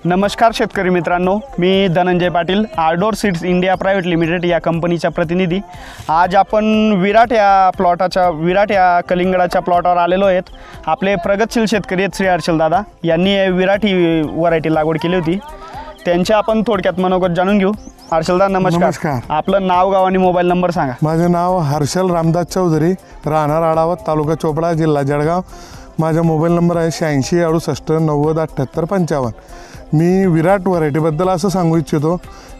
नमस्कार शेतकरी मित्रांनो, मी Dhananjay Patil, Ardor seeds India private limited या कंपनीचा प्रतिनिधी। आज आपण विराट या कलिंगडाच्या प्लॉटवर आलेलो आहेत। आपले प्रगतशील शेतकरी आहेत श्री हर्षल दादा यांनी विराट ही व्हरायटी लागवड केली होती। त्यांच्या आपण थोडक्यात मनोगत जाणून घेऊ। हर्षल दादा नमस्कार। आपलं नाव गाव आणि मोबाईल नंबर सांगा। माझे नाव हर्षल रामदास चौधरी, राहणार आडावत, तालुका चोपडा, जिल्हा जळगाव। माझा मोबाईल नंबर आहे 86 68 90 78 55। मी विराट व्हरायटीबद्दल असं सांगू इच्छितो,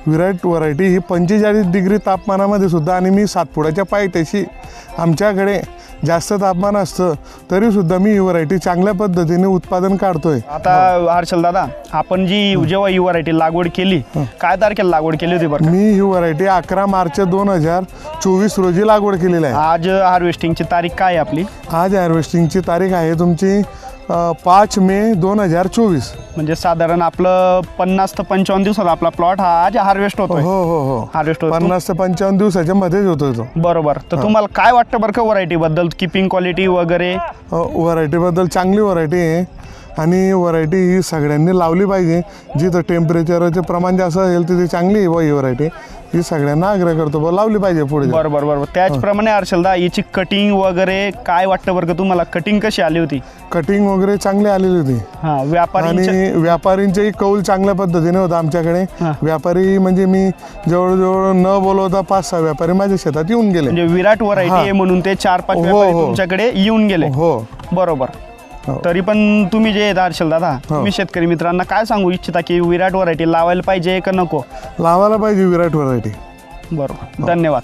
विराट व्हरायटी ही 45 डिग्री तापमानामध्ये सुद्धा, आणि मी सातपुड्याच्या पायथ्याशी आमच्याकडे जास्त तापमान असतं तरीसुद्धा मी ही व्हरायटी चांगल्या पद्धतीने उत्पादन काढतोय। आता हर्षल दादा, आपण जेव्हा ही व्हरायटी लागवड केली, काय तारखेला लागवड केली होती बरं? मी ही व्हरायटी 11 मार्च 2024 रोजी लागवड केलेली आहे। आज हार्वेस्टिंगची तारीख काय आहे आपली? आज हार्वेस्टिंगची तारीख आहे तुमची 5 मे 2024। म्हणजे साधारण आपलं 50 ते 55 दिवसात आपला प्लॉट हा आज हार्वेस्ट होतो। हो हो हो, हार्वेस्ट होतो 50 ते 55 दिवसाच्या मध्येच होतो तो। बरोबर। तर तुम्हाला काय वाटतं बरं का व्हरायटी बद्दल, किपिंग क्वालिटी वगैरे? व्हरायटी बद्दल चांगली व्हरायटी आहे, आणि व्हरायटी ही सगळ्यांनी लावली पाहिजे। जिथं टेम्परेचरचे प्रमाण जास्त असेल तिथे चांगली आहे ही व्हरायटी, ही सगळ्यांना आग्रह करतो लावली पाहिजे पुढे। बरोबर बरोबर। त्याचप्रमाणे हर्षलदा, याची कटिंग वगैरे काय वाटतं बरं का तुम्हाला? कटिंग कशी आली होती? कटिंग वगैरे चांगली आलेली होती। आणि व्यापारींचेही कौल चांगल्या पद्धतीने होता आमच्याकडे। व्यापारी म्हणजे मी जवळजवळ न बोलवता 5-6 व्यापारी माझ्या शेतात येऊन गेले। म्हणजे विराट व्हरायटी आहे म्हणून ते 4-5 व्यापारी तुमच्याकडे येऊन गेले? हो बरोबर। तरी पण तुम्ही जे हर्षल दादा, तुम्ही शेतकरी मित्रांना काय सांगू इच्छिता की विराट व्हरायटी लावायला पाहिजे का नको? लावायला पाहिजे विराट व्हरायटी। बरोबर, धन्यवाद।